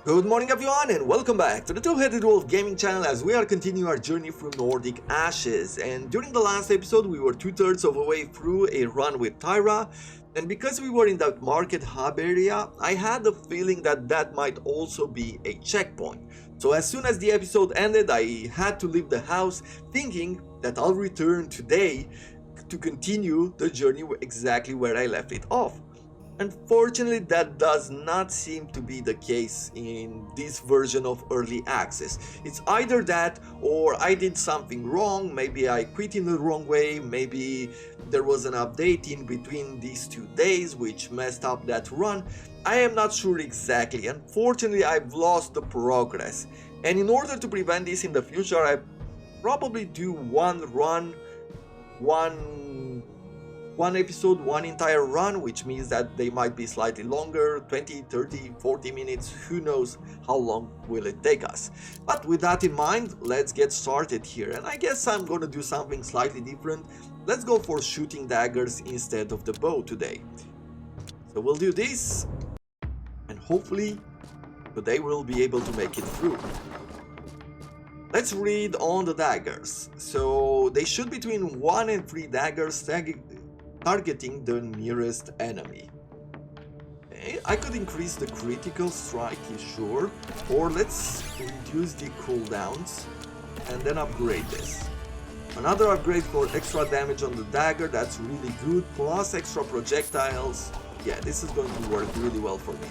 Good morning everyone and welcome back to the Two-Headed Wolf Gaming channel as we are continuing our journey through Nordic Ashes. And during the last episode we were two-thirds of the way through a run with Tyra, and because we were in that market hub area, I had the feeling that that might also be a checkpoint. So as soon as the episode ended, I had to leave the house thinking that I'll return today to continue the journey exactly where I left it off. Unfortunately, that does not seem to be the case in this version of early access. It's either that or I did something wrong, maybe I quit in the wrong way, maybe there was an update in between these 2 days which messed up that run. I am not sure exactly. Unfortunately, I've lost the progress. And in order to prevent this in the future, I probably do one run, one episode, one entire run, which means that they might be slightly longer, 20, 30, 40 minutes, who knows how long will it take us. But with that in mind, let's get started here, and I guess I'm gonna do something slightly different. Let's go for shooting daggers instead of the bow today. So we'll do this, and hopefully today we'll be able to make it through. Let's read on the daggers. So they shoot between 1 and 3 daggers targeting the nearest enemy. Okay, I could increase the critical strike, sure, or let's reduce the cooldowns and then upgrade this. Another upgrade for extra damage on the dagger, that's really good, plus extra projectiles. Yeah, this is going to work really well for me.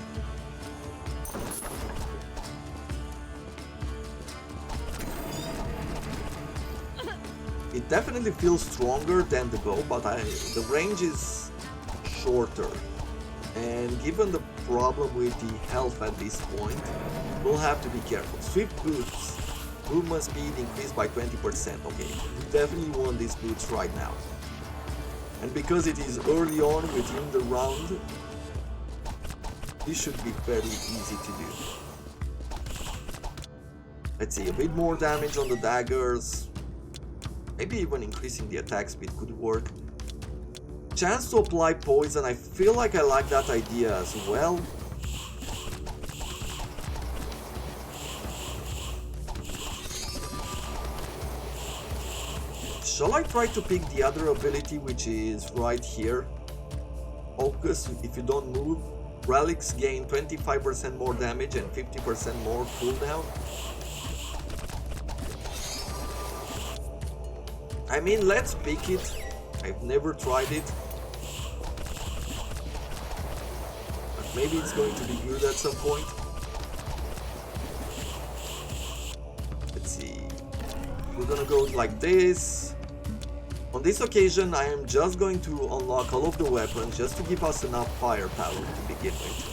It definitely feels stronger than the bow, but the range is shorter. And given the problem with the health at this point, we'll have to be careful. Swift boots. Movement speed increased by 20%. Okay, you definitely want these boots right now. And because it is early on within the round, this should be fairly easy to do. Let's see, a bit more damage on the daggers. Maybe even increasing the attack speed could work. Chance to apply poison, I feel like I like that idea as well. Shall I try to pick the other ability, which is right here? Focus, if you don't move. Relics gain 25% more damage and 50% more cooldown. I mean, let's pick it. I've never tried it. But maybe it's going to be good at some point. Let's see. We're gonna go like this. On this occasion, I am just going to unlock all of the weapons just to give us enough firepower to begin with.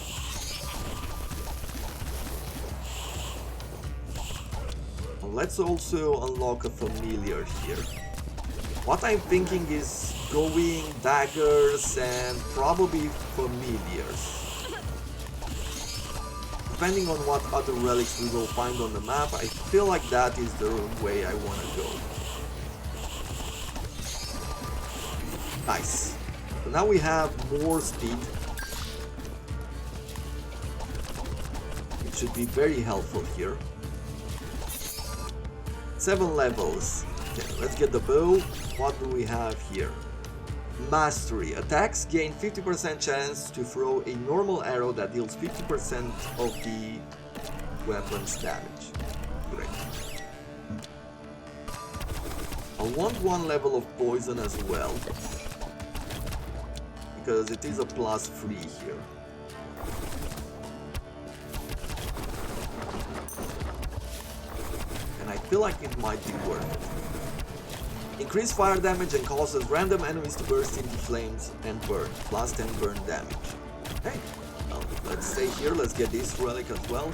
And let's also unlock a familiar here. What I'm thinking is going daggers and probably familiars. Depending on what other relics we will find on the map, I feel like that is the way I want to go. Nice. So now we have more speed. It should be very helpful here. 7 levels. Okay, let's get the bow. What do we have here? Mastery. Attacks gain 50% chance to throw a normal arrow that deals 50% of the weapon's damage. Great. I want 1 level of poison as well, because it is a +3 here. And I feel like it might be worth it. Increase fire damage and causes random enemies to burst into flames and burn. +10 burn damage. Okay, well, let's stay here. Let's get this relic as well.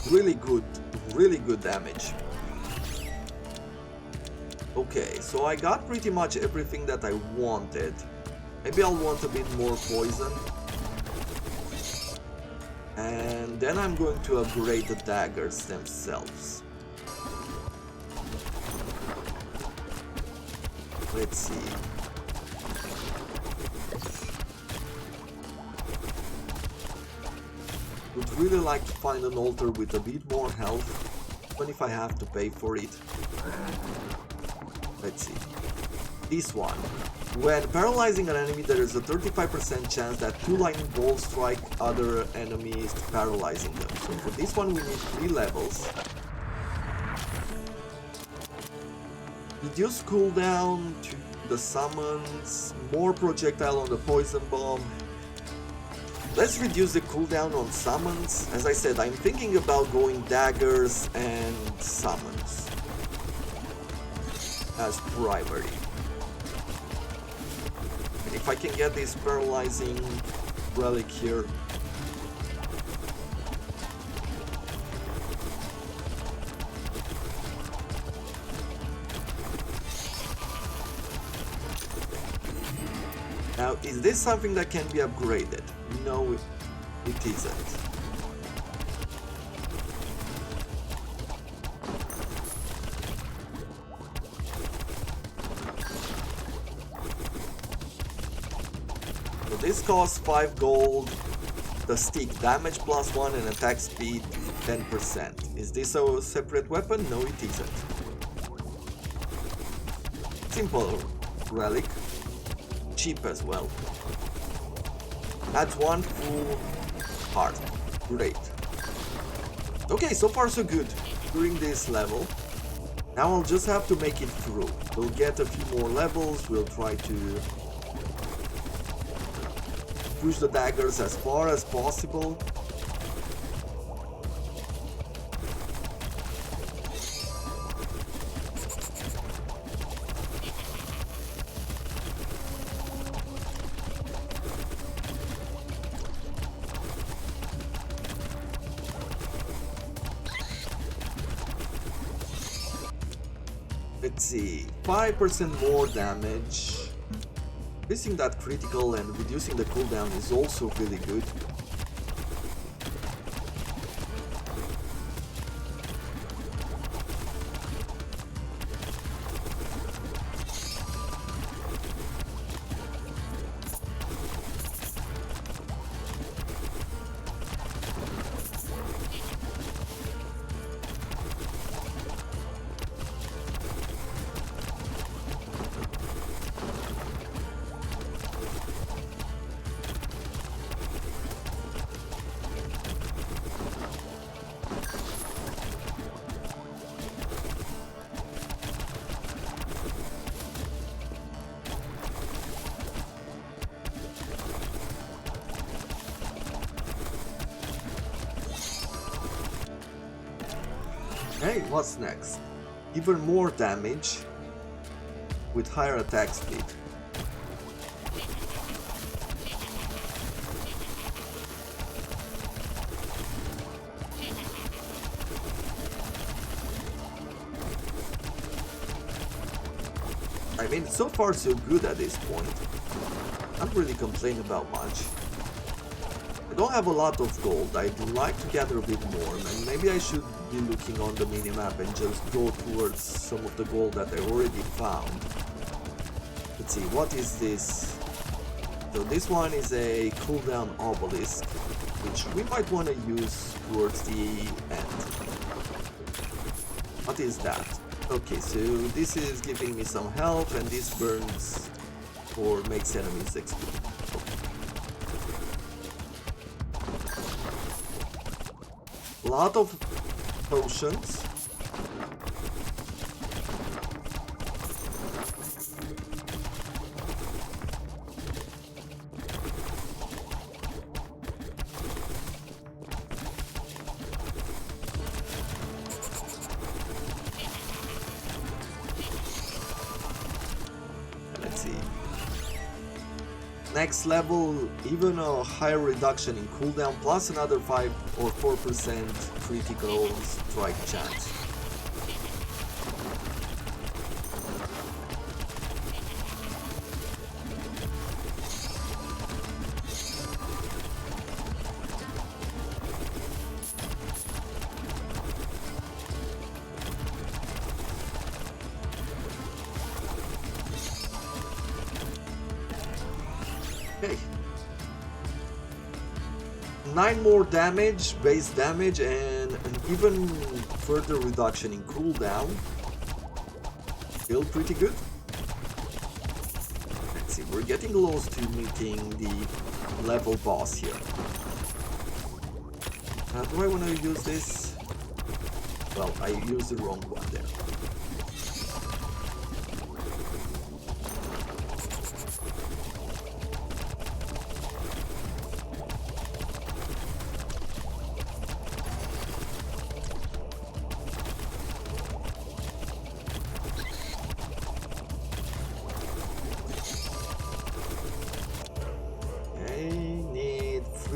Really good damage. Okay, so I got pretty much everything that I wanted. Maybe I'll want a bit more poison. And then I'm going to upgrade the daggers themselves. Let's see. Would really like to find an altar with a bit more health, even if I have to pay for it. Let's see. This one. When paralyzing an enemy, there is a 35% chance that 2 lightning bolts strike other enemies, paralyzing them. So for this one we need 3 levels. Reduce cooldown to the summons, more projectile on the poison bomb. Let's reduce the cooldown on summons. As I said, I'm thinking about going daggers and summons as primary. And if I can get this paralyzing relic here. Now, is this something that can be upgraded? No, it isn't. So this costs 5 gold, the stick damage +1 and attack speed 10%. Is this a separate weapon? No, it isn't. Simple relic. Cheap as well. Adds 1 full heart. Great. Okay, so far so good during this level. Now I'll just have to make it through. We'll get a few more levels. We'll try to push the daggers as far as possible. Let's see, 5% more damage. Missing that critical and reducing the cooldown is also really good. Hey, what's next? Even more damage with higher attack speed. I mean, so far so good at this point. Can't really complain about much. I don't have a lot of gold. I'd like to gather a bit more, and maybe I should be looking on the minimap and just go towards some of the gold that I already found. Let's see, what is this? So this one is a cooldown obelisk, which we might want to use towards the end. What is that? Okay, so this is giving me some health, and this burns or makes enemies explode. A lot of potions. Let's see. Next level, even a higher reduction in cooldown plus another 5 or 4% critical strike chance. Okay. 9 more damage, base damage, and an even further reduction in cooldown. Still pretty good. Let's see, we're getting close to meeting the level boss here. Do I want to use this? Well, I used the wrong one there.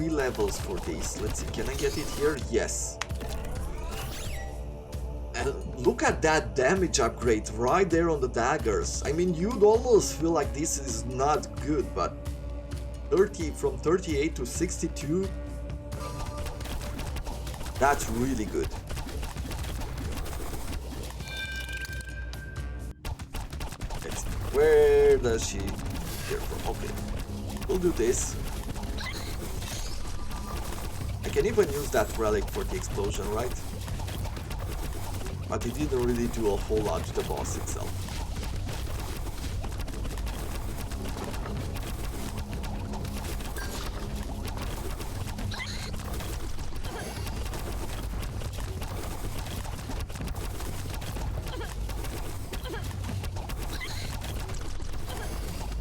Levels for this. Let's see, can I get it here? Yes. And look at that damage upgrade right there on the daggers. I mean, you'd almost feel like this is not good, but 30 from 38 to 62, that's really good. Let's see, where does she hear from? Okay, we'll do this. I can even use that relic for the explosion, right? But it didn't really do a whole lot to the boss itself.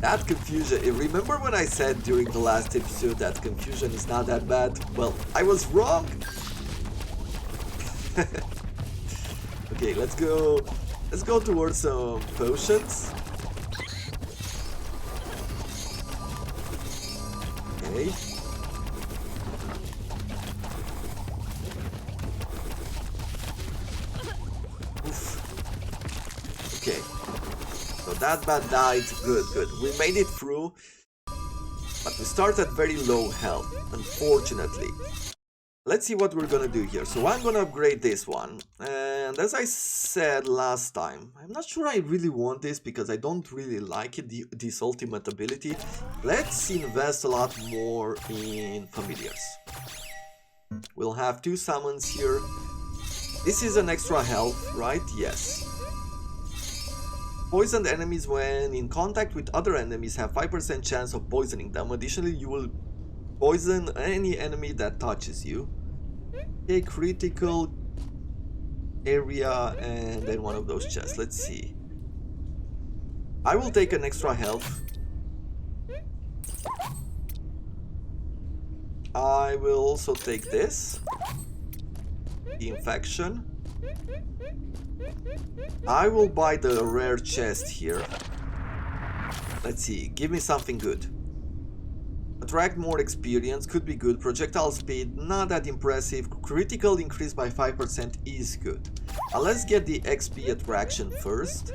That confusion, remember when I said during the last episode that confusion is not that bad? Well, I was wrong! Okay, let's go towards some potions. Okay. Oof. Okay. So that bad died. Good, good. We made it through. But we start at very low health, unfortunately. Let's see what we're gonna do here. So I'm gonna upgrade this one. And as I said last time, I'm not sure I really want this because I don't really like it, this ultimate ability. Let's invest a lot more in familiars. We'll have 2 summons here. This is an extra health, right? Yes. Poisoned enemies when in contact with other enemies have 5% chance of poisoning them. Additionally, you will poison any enemy that touches you. Okay, critical area and then one of those chests. Let's see. I will take an extra health. I will also take this. The infection. I will buy the rare chest here. Let's see, give me something good. Attract more experience, could be good. Projectile speed, not that impressive. Critical increase by 5% is good. Let's get the XP attraction first.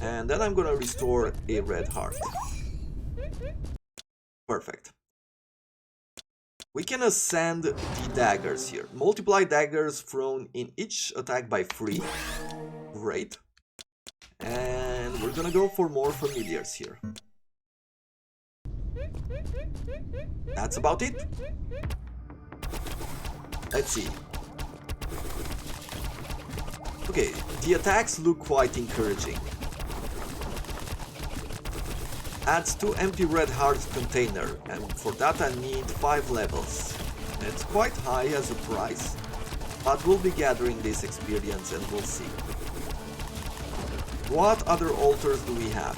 And then I'm gonna restore a red heart. Perfect. We can ascend the daggers here. Multiply daggers thrown in each attack by 3. Great. And we're gonna go for more familiars here. That's about it. Let's see. Okay, the attacks look quite encouraging. Adds 2 empty red hearts container, and for that I need 5 levels. It's quite high as a price, but we'll be gathering this experience and we'll see. What other altars do we have?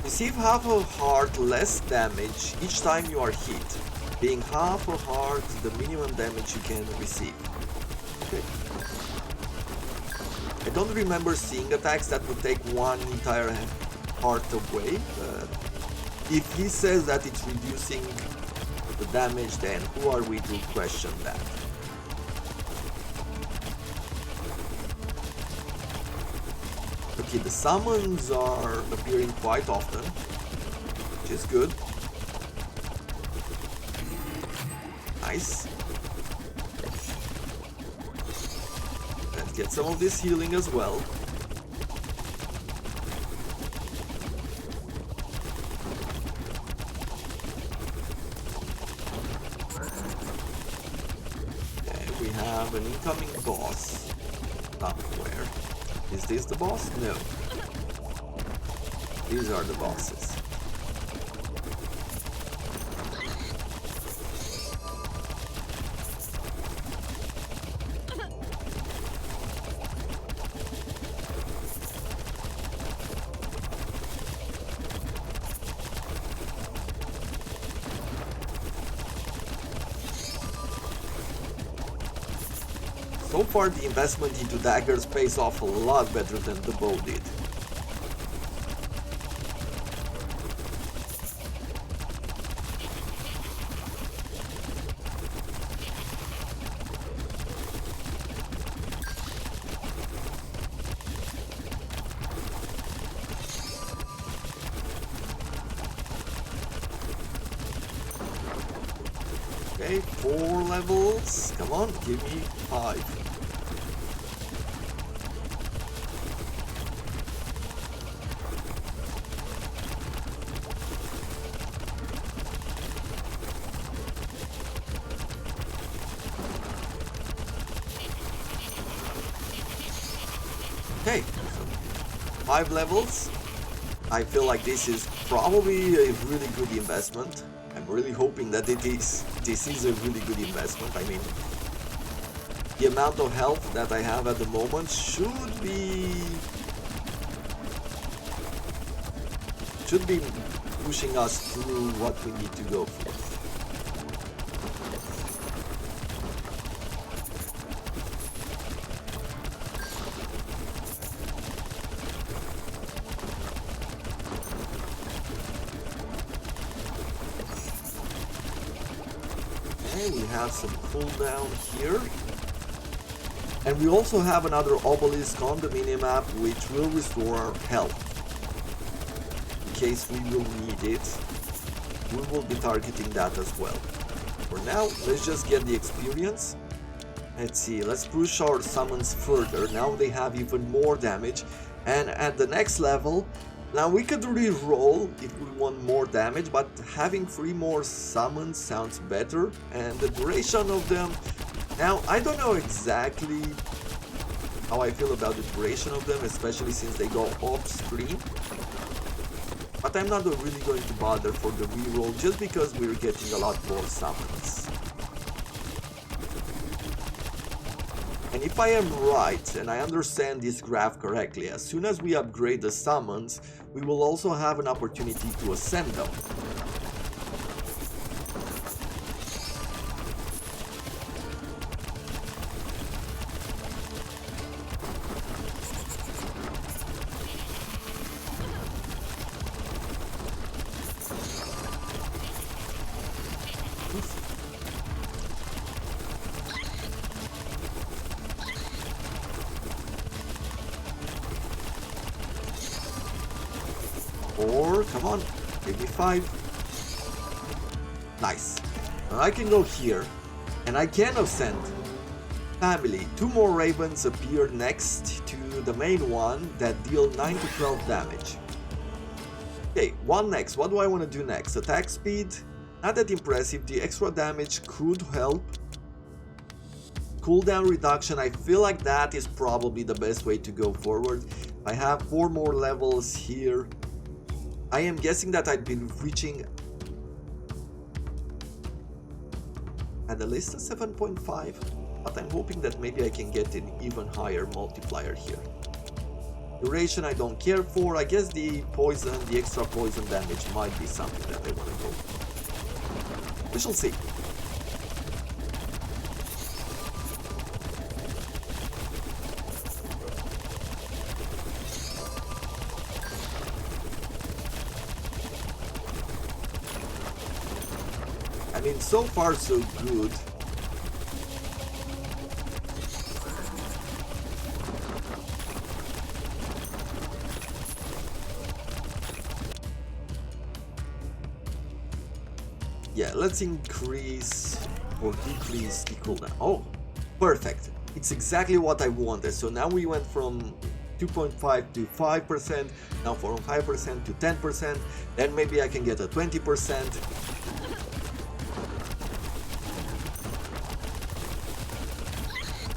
Receive half a heart less damage each time you are hit, being half a heart the minimum damage you can receive. Okay. I don't remember seeing attacks that would take 1 entire heart away, but if he says that it's reducing the damage, then who are we to question that? Okay, the summons are appearing quite often, which is good. Nice. Let's get some of this healing as well. have an incoming boss somewhere. Is this the boss? No. These are the bosses. So far the investment into daggers pays off a lot better than the bow did. Okay, 4 levels. Come on, give me 5. Okay, so 5 levels. I feel like this is probably a really good investment. I'm really hoping that this is a really good investment. I mean, the amount of health that I have at the moment should be pushing us through what we need to go for. We have some cooldown here, and we also have another obelisk on the minimap which will restore our health in case we will need it. We will be targeting that as well. For now, let's just get the experience. Let's see, let's push our summons further. Now they have even more damage, and at the next level, now we could re-roll if we want more damage, but having 3 more summons sounds better, and the duration of them... Now, I don't know exactly how I feel about the duration of them, especially since they go off screen. But I'm not really going to bother for the re-roll, just because we're getting a lot more summons. And if I am right, and I understand this graph correctly, as soon as we upgrade the summons, we will also have an opportunity to ascend them. Or, come on, give me 5. Nice. Now I can go here, and I can ascend. Family, 2 more ravens appear next to the main one that deal 9 to 12 damage. Okay, one next. What do I want to do next? Attack speed, not that impressive. The extra damage could help. Cooldown reduction, I feel like that is probably the best way to go forward. I have 4 more levels here. I am guessing that I'd be reaching at the least a 7.5, but I'm hoping that maybe I can get an even higher multiplier here. Duration I don't care for. I guess the poison, the extra poison damage might be something that I want to go for. We shall see. I mean, so far so good. Yeah, let's increase or decrease the cooldown. Oh, perfect. It's exactly what I wanted. So now we went from 2.5 to 5%, now from 5% to 10%, then maybe I can get a 20%.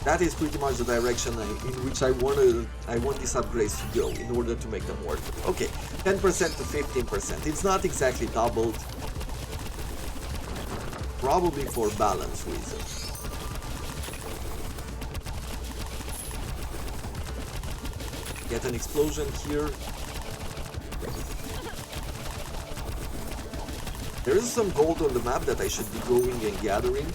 That is pretty much the direction in which I want these upgrades to go in order to make them worth it. Okay, 10% to 15%. It's not exactly doubled. Probably for balance reasons. Get an explosion here. There is some gold on the map that I should be going and gathering.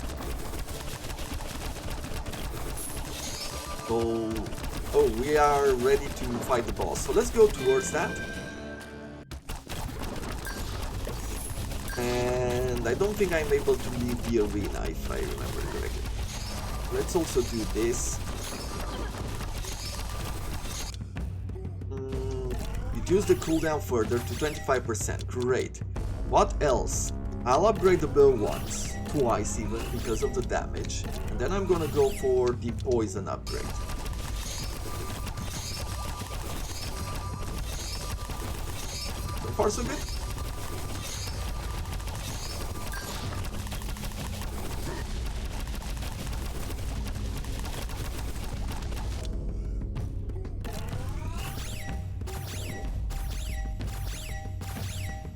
Oh, we are ready to fight the boss. So let's go towards that. And I don't think I'm able to leave the arena if I remember correctly. Let's also do this. Reduce the cooldown further to 25%. Great. What else? I'll upgrade the bow once. Twice even, because of the damage. And then I'm gonna go for the poison upgrade. So far so good.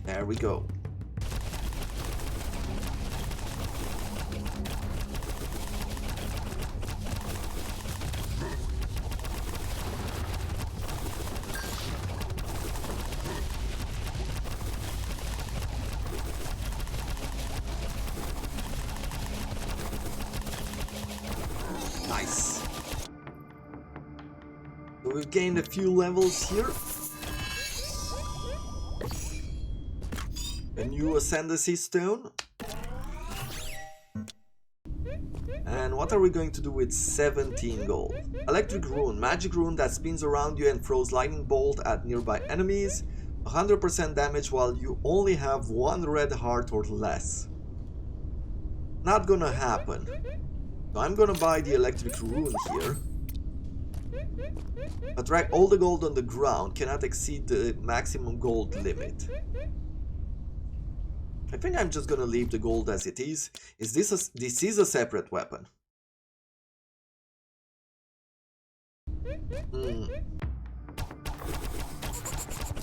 There we go. Nice. So we've gained a few levels here. A new Ascendancy Stone. And what are we going to do with 17 gold? Electric Rune, magic rune that spins around you and throws lightning bolt at nearby enemies. 100% damage while you only have one red heart or less. Not gonna happen. So I'm gonna buy the electric rune here. Attract all the gold on the ground, cannot exceed the maximum gold limit. I think I'm just gonna leave the gold as it is. This is a separate weapon.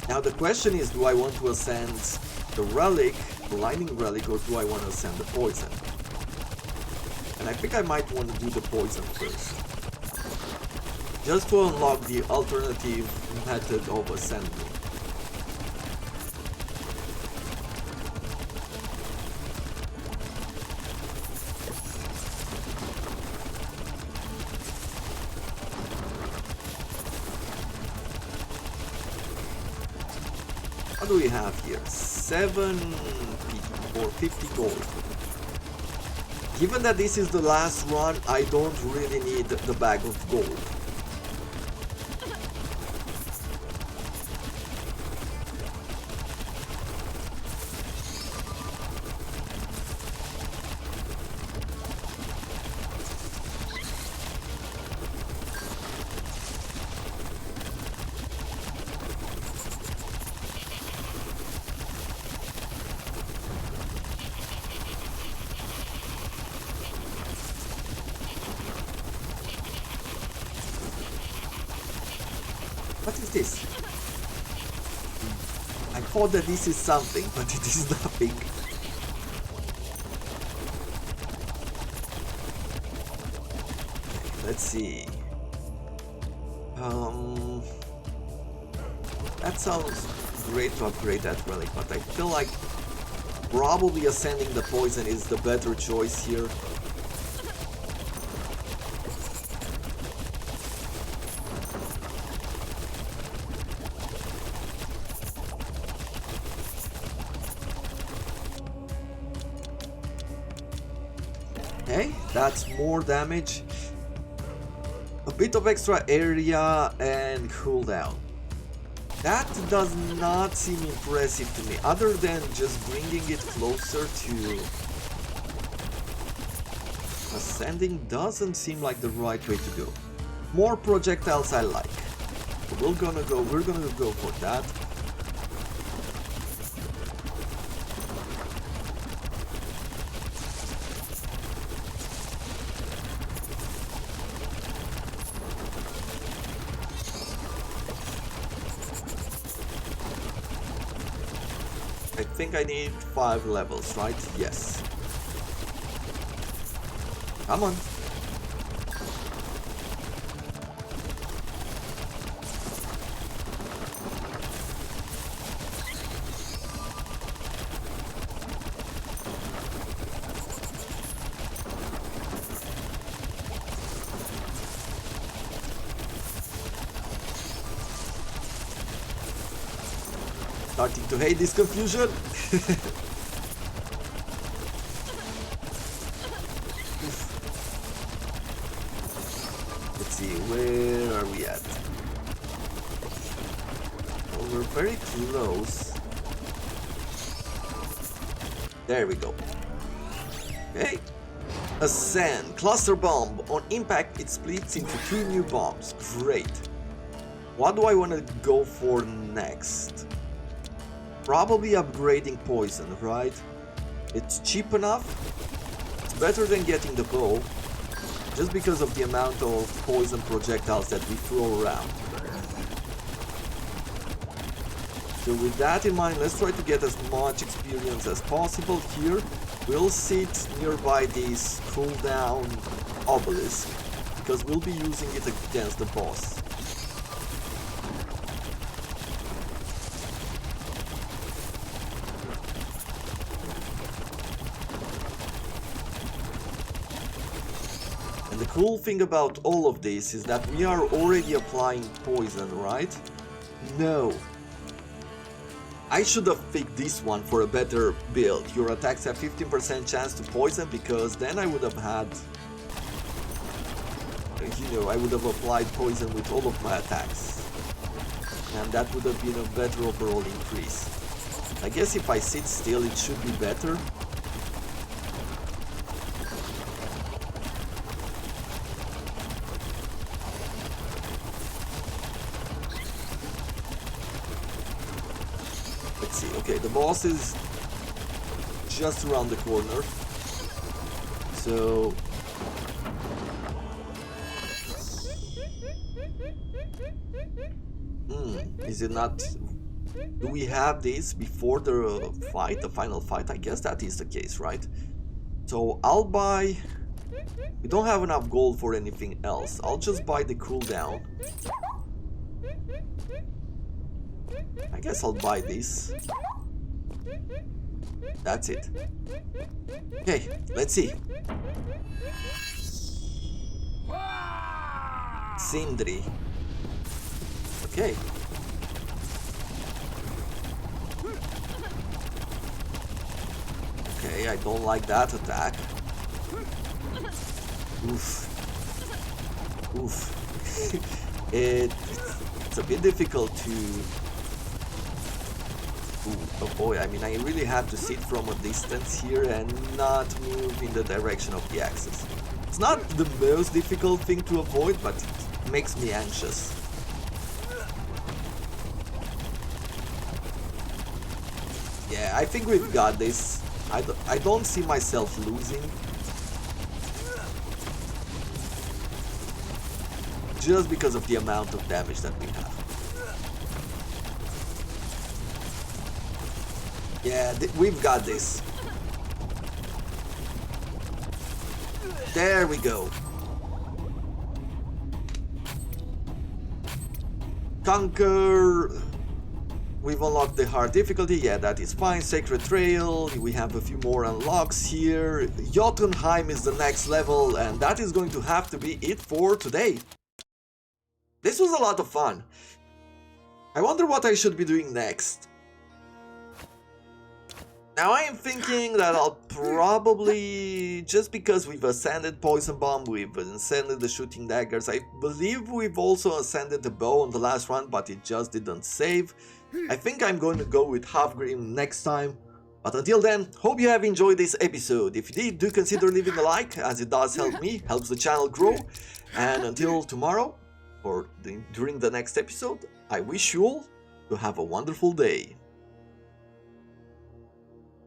Now the question is, do I want to ascend the relic, the lightning relic, or do I want to ascend the poison? And I think I might want to do the poison first. Just to unlock the alternative method of ascending. What do we have here? 7 or 50 gold. Given that this is the last run, I don't really need the bag of gold. What is this? I thought that this is something, but it is nothing. Let's see. That sounds great to upgrade that relic, but I feel like probably ascending the poison is the better choice here. Okay, that's more damage. A bit of extra area and cooldown. That does not seem impressive to me, other than just bringing it closer to ascending doesn't seem like the right way to go. More projectiles I like. So we're gonna go for that. I think I need 5 levels, right? Yes. Come on. Starting to hate this confusion. Let's see, where are we at? Well, we're very close. There we go. Okay. Ascend. Cluster bomb. On impact, it splits into 2 new bombs. Great. What do I want to go for next? Probably upgrading poison, right? It's cheap enough. It's better than getting the bow, just because of the amount of poison projectiles that we throw around. So with that in mind, let's try to get as much experience as possible here. We'll sit nearby this cooldown obelisk, because we'll be using it against the boss. And the cool thing about all of this is that we are already applying poison, right? No. I should have picked this one for a better build. Your attacks have 15% chance to poison, because then I would have had... I would have applied poison with all of my attacks. And that would have been a better overall increase. I guess if I sit still, it should be better. Let's see, okay, the boss is just around the corner. So... is it not... Do we have this before the fight, the final fight? I guess that is the case, right? So I'll buy... We don't have enough gold for anything else. I'll just buy the cooldown. I guess I'll buy this. That's it. Okay, let's see. Sindri. Okay. Okay, I don't like that attack. Oof. Oof. It's a bit difficult to... Ooh, oh boy, I mean, I really have to sit from a distance here and not move in the direction of the axis. It's not the most difficult thing to avoid, but it makes me anxious. Yeah, I think we've got this. I don't see myself losing. Just because of the amount of damage that we have. Yeah, we've got this. There we go. Conquer. We've unlocked the hard difficulty. Yeah, that is fine. Sacred Trail. We have a few more unlocks here. Jotunheim is the next level, and that is going to have to be it for today. This was a lot of fun. I wonder what I should be doing next. Now I am thinking that I'll probably, just because we've ascended Poison Bomb, we've ascended the Shooting Daggers, I believe we've also ascended the Bow on the last run, but it just didn't save. I think I'm going to go with Half Grim next time. But until then, hope you have enjoyed this episode. If you did, do consider leaving a like, as it does help me, helps the channel grow. And until tomorrow, or during the next episode, I wish you all to have a wonderful day.